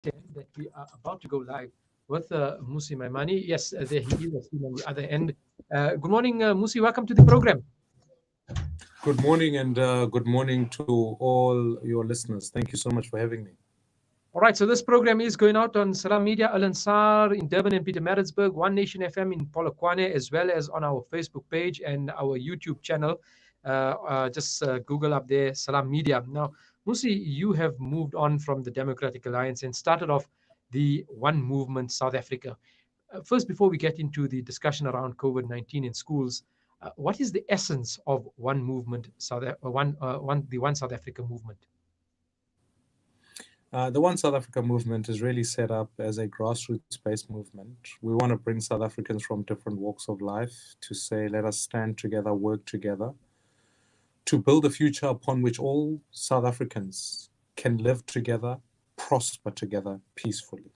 that we are about to go live with Mmusi Maimane. Yes, there he is seen on the other end. Good morning, Mmusi. Welcome to the program. Good morning and good morning to all your listeners. Thank you so much for having me. All right, so this program is going out on Salam Media, Al Ansar in Durban and Pietermaritzburg, One Nation FM in Polokwane, as well as on our Facebook page and our YouTube channel. Just Google up there, Salam Media. Now, Musi, you have moved on from the Democratic Alliance and started off the One Movement South Africa. First, before we get into the discussion around COVID-19 in schools, what is the essence of One Movement the One South Africa movement? The One South Africa movement is really set up as a grassroots based movement. We want to bring South Africans from different walks of life to say, let us stand together, work together to build a future upon which all South Africans can live together, prosper together peacefully.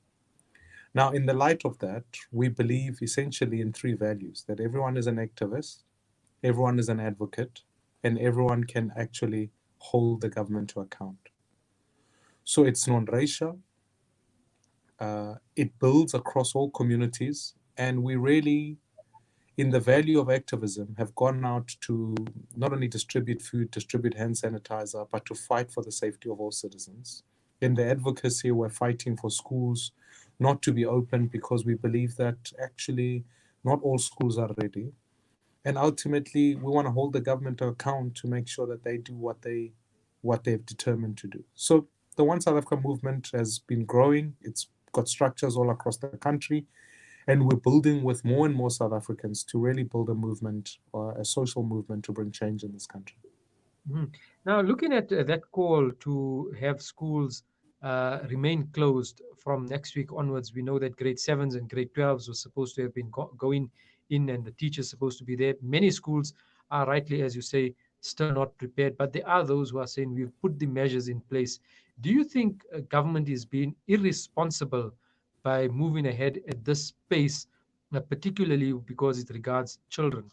Now, in the light of that, we believe essentially in three values: that everyone is an activist, everyone is an advocate, and everyone can actually hold the government to account. So it's non-racial, it builds across all communities, and we really, in the value of activism, have gone out to not only distribute food, distribute hand sanitizer, but to fight for the safety of all citizens. In the advocacy, we're fighting for schools not to be open because we believe that actually not all schools are ready. And ultimately, we want to hold the government to account to make sure that they do what they've determined to do. So the One South Africa movement has been growing. It's got structures all across the country, and we're building with more and more South Africans to really build a movement or a social movement to bring change in this country. Mhm. Now, looking at that call to have schools remain closed from next week onwards, we know that grade sevens and grade 12s were supposed to have been going in and the teachers supposed to be there. Many schools are rightly, as you say, still not prepared, but there are those who are saying we've put the measures in place. Do you think government is being irresponsible by moving ahead at this pace, particularly because it regards children?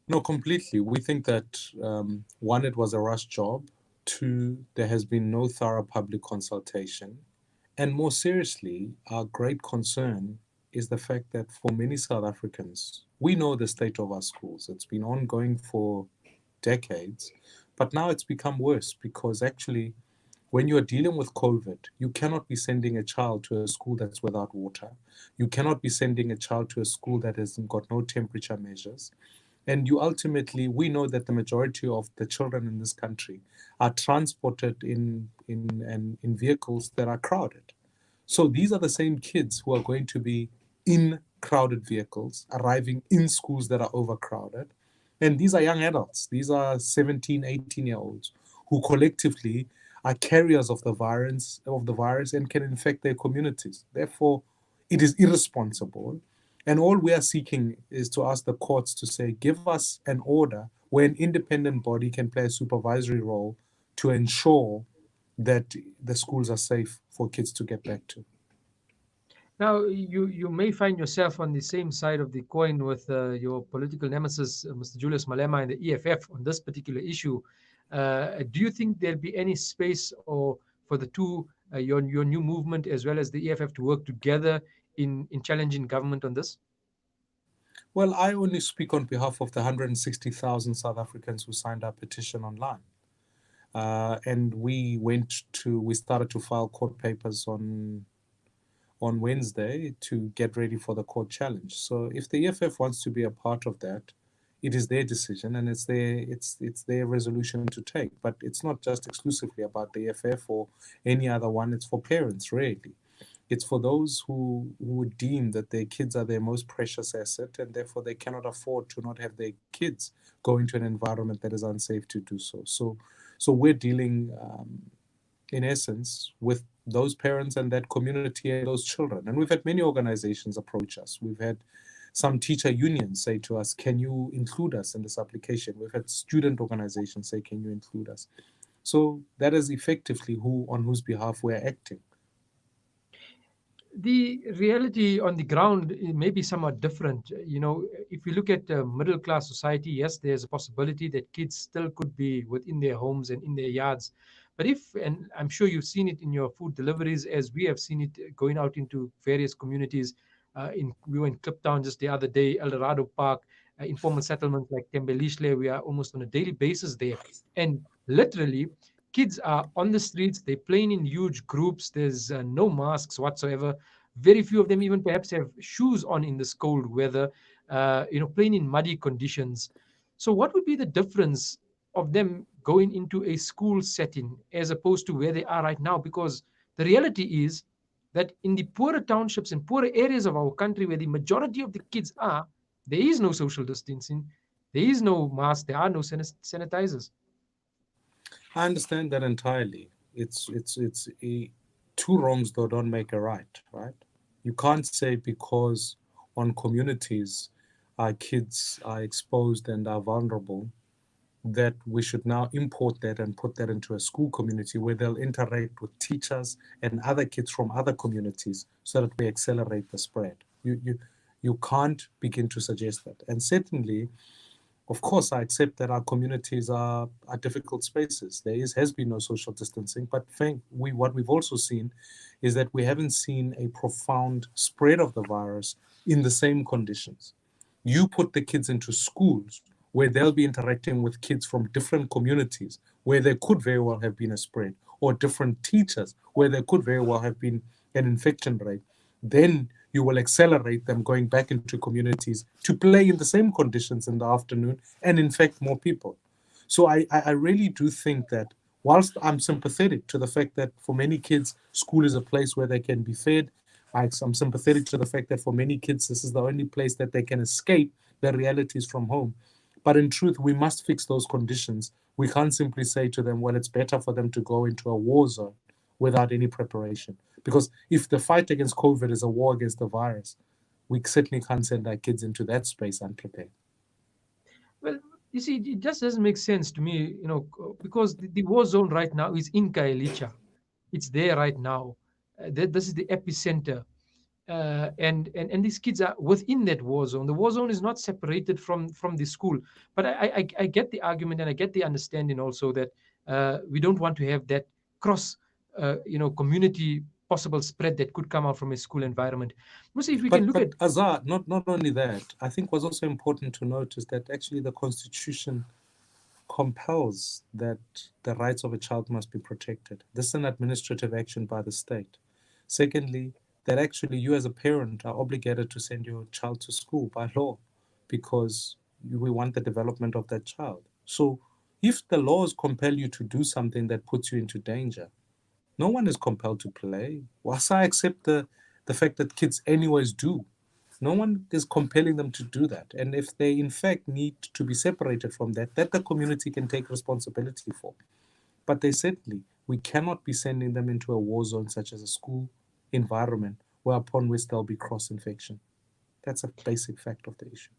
No, completely. We think that one, it was a rush job. Two, there has been no thorough public consultation. And more seriously, our great concern is the fact that for many South Africans, we know the state of our schools. It's been ongoing for decades, but now it's become worse because actually, when you are dealing with COVID, you cannot be sending a child to a school that's without water. You cannot be sending a child to a school that has got no temperature measures. And you ultimately, we know that the majority of the children in this country are transported in vehicles that are crowded. So these are the same kids who are going to be in crowded vehicles, arriving in schools that are overcrowded. And these are young adults. These are 17, 18-year olds who collectively are carriers of the virus and can infect their communities. Therefore, it is irresponsible. And all we are seeking is to ask the courts to say, give us an order where an independent body can play a supervisory role to ensure that the schools are safe for kids to get back to. Now, you may find yourself on the same side of the coin with your political nemesis, Mr. Julius Malema, and the EFF on this particular issue. Do you think there'll be any space or for the two, your new movement as well as the EFF, to work together in challenging government on this? Well, I only speak on behalf of the 160,000 South Africans who signed our petition online. And we started to file court papers on Wednesday to get ready for the court challenge. So if the EFF wants to be a part of that, it is their decision and it's their resolution to take. But it's not just exclusively about the EFF or any other one. It's for parents, really. It's for those who deem that their kids are their most precious asset and therefore they cannot afford to not have their kids go into an environment that is unsafe to do so. So we're dealing, in essence, with those parents and that community and those children. And we've had many organizations approach us. We've had some teacher unions say to us, can you include us in this application? We've had student organizations say, can you include us? So that is effectively on whose behalf we're acting. The reality on the ground may be somewhat different. If you look at middle class society, yes, there's a possibility that kids still could be within their homes and in their yards. But if, and I'm sure you've seen it in your food deliveries, as we have seen it going out into various communities. We were in Kliptown just the other day, El Dorado Park, informal settlements like Tembelishle. We are almost on a daily basis there, and literally, kids are on the streets. They're playing in huge groups. There's no masks whatsoever. Very few of them even perhaps have shoes on in this cold weather. Playing in muddy conditions. So, what would be the difference of them going into a school setting as opposed to where they are right now? Because the reality is that in the poorer townships and poorer areas of our country where the majority of the kids are, there is no social distancing, there is no mask, there are no sanitizers. I understand that entirely. It's two wrongs though don't make a right, right? You can't say because on communities our kids are exposed and are vulnerable that we should now import that and put that into a school community where they'll interact with teachers and other kids from other communities so that we accelerate the spread. You can't begin to suggest that. And certainly, of course, I accept that our communities are difficult spaces. Has been no social distancing, but what we've also seen is that we haven't seen a profound spread of the virus in the same conditions. You put the kids into schools where they'll be interacting with kids from different communities where there could very well have been a spread, or different teachers where there could very well have been an infection rate, then you will accelerate them going back into communities to play in the same conditions in the afternoon and infect more people. So I really do think that whilst I'm sympathetic to the fact that for many kids, school is a place where they can be fed, I'm sympathetic to the fact that for many kids, this is the only place that they can escape their realities from home. But in truth, we must fix those conditions. We can't simply say to them, well, it's better for them to go into a war zone without any preparation. Because if the fight against COVID is a war against the virus, we certainly can't send our kids into that space unprepared. Well, you see, it just doesn't make sense to me, because the war zone right now is in Kailicha. It's there right now. This is the epicenter. And these kids are within that war zone. The war zone is not separated from the school. But I get the argument, and I get the understanding also that we don't want to have that cross, community possible spread that could come out from a school environment. We'll see if we can look But at. Azar, not only that, I think what's also important to note is that actually the Constitution compels that the rights of a child must be protected. This is an administrative action by the state. Secondly, that actually you as a parent are obligated to send your child to school by law because we want the development of that child. So if the laws compel you to do something that puts you into danger, no one is compelled to play. Whilst I accept the fact that kids anyways do, no one is compelling them to do that. And if they in fact need to be separated from that the community can take responsibility for. But they certainly, we cannot be sending them into a war zone such as a school environment where upon which there'll be cross infection. That's a basic fact of the issue.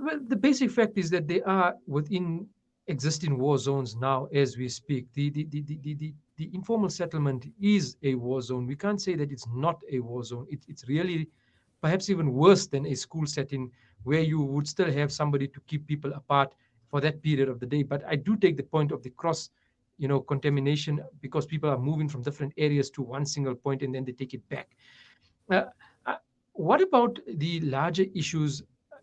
Well, the basic fact is that they are within existing war zones now as we speak. The informal settlement is a war zone. We can't say that it's not a war zone. It's really perhaps even worse than a school setting where you would still have somebody to keep people apart for that period of the day. But I do take the point of the cross, contamination, because people are moving from different areas to one single point and then they take it back. Uh, uh, what about the larger issues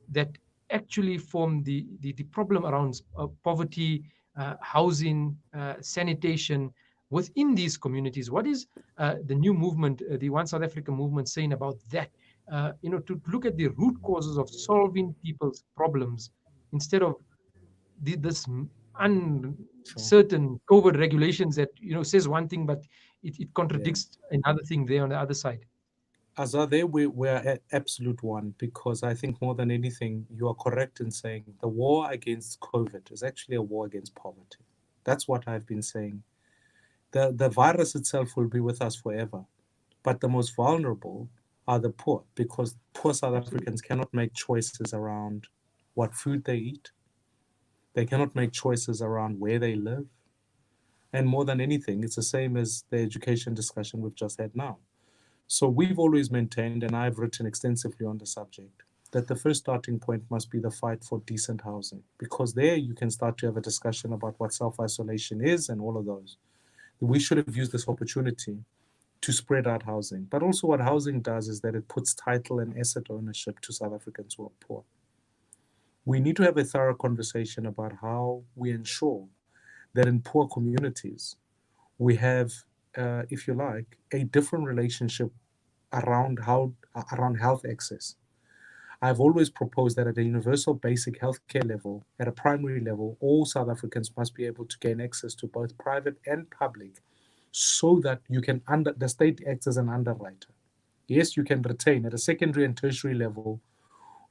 that actually form the problem around poverty, housing, sanitation within these communities? What is the new movement, the One South Africa movement, saying about that? To look at the root causes of solving people's problems instead of this Sure. uncertain COVID regulations that says one thing but it Yeah. contradicts another thing there on the other side. Azar, there we are at absolute one because I think more than anything, you are correct in saying the war against COVID is actually a war against poverty. That's what I've been saying. The virus itself will be with us forever, but the most vulnerable are the poor because poor South Absolutely. Africans cannot make choices around what food they eat. They cannot make choices around where they live. And more than anything, it's the same as the education discussion we've just had now. So we've always maintained, and I've written extensively on the subject, that the first starting point must be the fight for decent housing, because there you can start to have a discussion about what self-isolation is and all of those. We should have used this opportunity to spread out housing. But also what housing does is that it puts title and asset ownership to South Africans who are poor. We need to have a thorough conversation about how we ensure that in poor communities, we have, if you like, a different relationship around health access. I've always proposed that at a universal basic healthcare level, at a primary level, all South Africans must be able to gain access to both private and public, so that you can the state acts as an underwriter. Yes, you can retain at a secondary and tertiary level,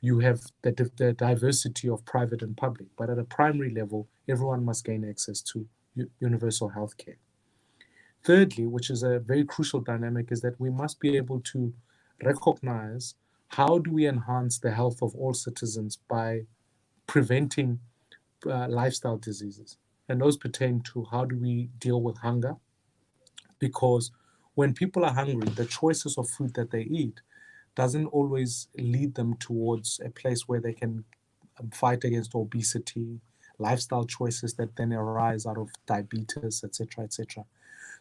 you have the diversity of private and public, but at a primary level, everyone must gain access to universal healthcare. Thirdly, which is a very crucial dynamic, is that we must be able to recognize how do we enhance the health of all citizens by preventing lifestyle diseases. And those pertain to how do we deal with hunger, because when people are hungry, the choices of food that they eat doesn't always lead them towards a place where they can fight against obesity, lifestyle choices that then arise out of diabetes, etc., etc.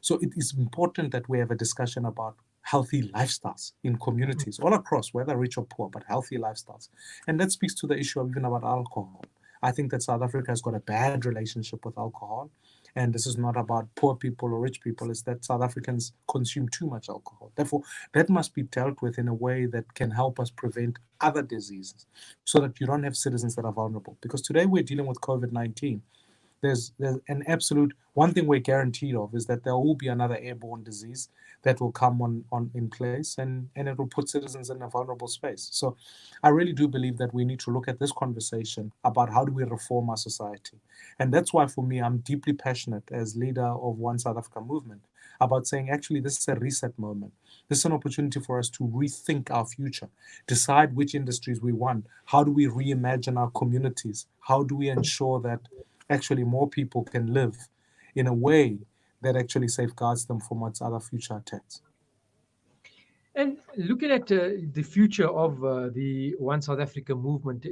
So it is important that we have a discussion about healthy lifestyles in communities all across, whether rich or poor, but healthy lifestyles. And that speaks to the issue of even about alcohol. I think that South Africa has got a bad relationship with alcohol. And this is not about poor people or rich people, it's that South Africans consume too much alcohol. Therefore, that must be dealt with in a way that can help us prevent other diseases, so that you don't have citizens that are vulnerable. Because today we're dealing with COVID-19. There's an absolute one thing we're guaranteed of is that there will be another airborne disease that will come on in place, and it will put citizens in a vulnerable space. So I really do believe that we need to look at this conversation about how do we reform our society. And that's why for me, I'm deeply passionate as leader of One South Africa movement about saying, actually, this is a reset moment. This is an opportunity for us to rethink our future, decide which industries we want. How do we reimagine our communities? How do we ensure that actually more people can live in a way that actually safeguards them from what's other future attacks? And looking at the future of the One South Africa movement,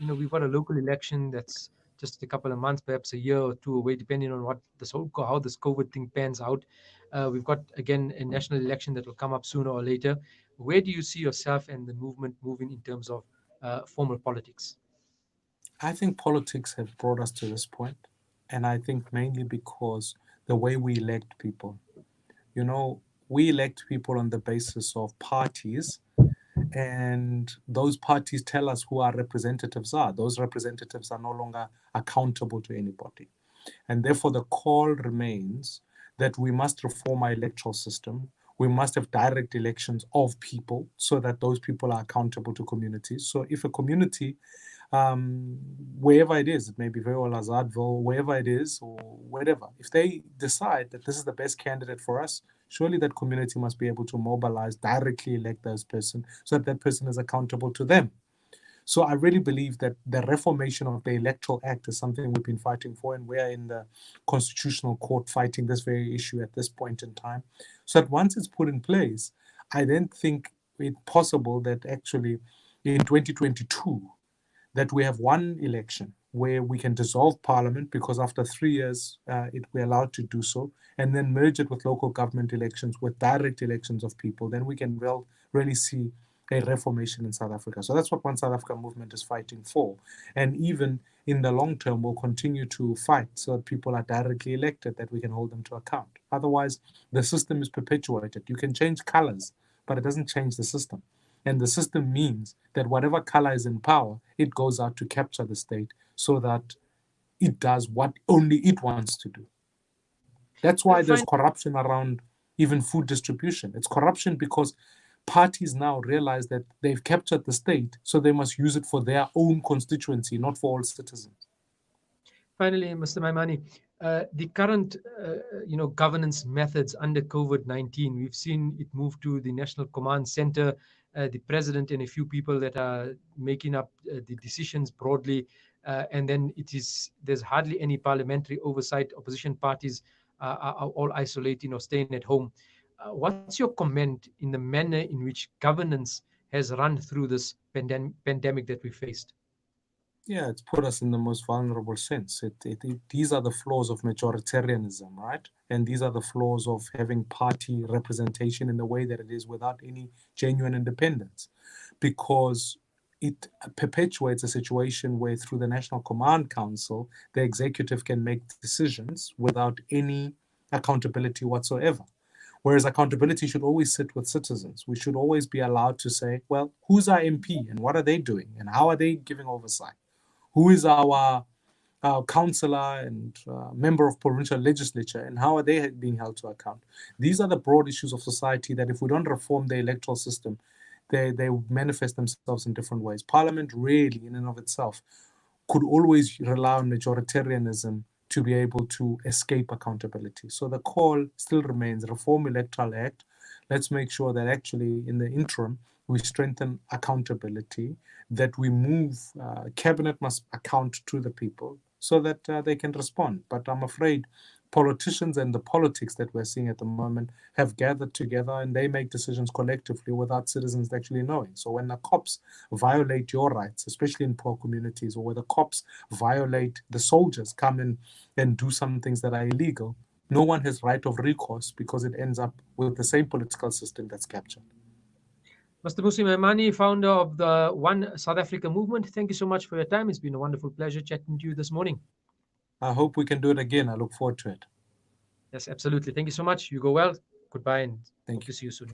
we've got a local election that's just a couple of months, perhaps a year or two away, depending on how this COVID thing pans out. We've got again a national election that will come up sooner or later. Where do you see yourself and the movement moving in terms of formal politics? I think politics have brought us to this point, and I think mainly because the way we elect people. You know, we elect people on the basis of parties, and those parties tell us who our representatives are. Those representatives are no longer accountable to anybody. And therefore, the call remains that we must reform our electoral system. We must have direct elections of people so that those people are accountable to communities. So if a community, um, wherever it is, it may be Vero Lazardville, wherever it is, or whatever, if they decide that this is the best candidate for us, surely that community must be able to mobilize, directly elect those person so that that person is accountable to them. So I really believe that the reformation of the Electoral Act is something we've been fighting for, and we're in the Constitutional Court fighting this very issue at this point in time. So that once it's put in place, I then think it's possible that actually in 2022, that we have one election where we can dissolve parliament, because after 3 years we're allowed to do so, and then merge it with local government elections, with direct elections of people. Then we can really see a reformation in South Africa. So that's what One South Africa movement is fighting for. And even in the long term, we'll continue to fight so that people are directly elected, that we can hold them to account. Otherwise, the system is perpetuated. You can change colors, but it doesn't change the system. And the system means that whatever color is in power, it goes out to capture the state so that it does what only it wants to do. That's why there's corruption around even food distribution. It's corruption because parties now realize that they've captured the state, so they must use it for their own constituency, not for all citizens. Finally, Mr. Maimane, the current, governance methods under COVID-19, we've seen it move to the National Command Center, the president and a few people that are making up the decisions broadly, and then there's hardly any parliamentary oversight. Opposition parties are all isolating or staying at home. What's your comment in the manner in which governance has run through this pandemic that we faced. Yeah, it's put us in the most vulnerable sense. These are the flaws of majoritarianism, right? And these are the flaws of having party representation in the way that it is without any genuine independence. Because it perpetuates a situation where through the National Command Council, the executive can make decisions without any accountability whatsoever. Whereas accountability should always sit with citizens. We should always be allowed to say, well, who's our MP and what are they doing and how are they giving oversight? Who is our councillor and member of provincial legislature, and how are they being held to account? These are the broad issues of society that if we don't reform the electoral system, they manifest themselves in different ways. Parliament really, in and of itself, could always rely on majoritarianism to be able to escape accountability. So the call still remains, reform Electoral Act. Let's make sure that actually in the interim, we strengthen accountability, that we move, cabinet must account to the people so that they can respond. But I'm afraid politicians and the politics that we're seeing at the moment have gathered together and they make decisions collectively without citizens actually knowing. So when the cops violate your rights, especially in poor communities, or where the cops violate, the soldiers come in and do some things that are illegal, no one has right of recourse because it ends up with the same political system that's captured. Mr. Mmusi Maimane, founder of the One South Africa movement, thank you so much for your time. It's been a wonderful pleasure chatting to you this morning. I hope we can do it again. I look forward to it. Yes, absolutely. Thank you so much. You go well. Goodbye, and Thank hope you. to see you soon.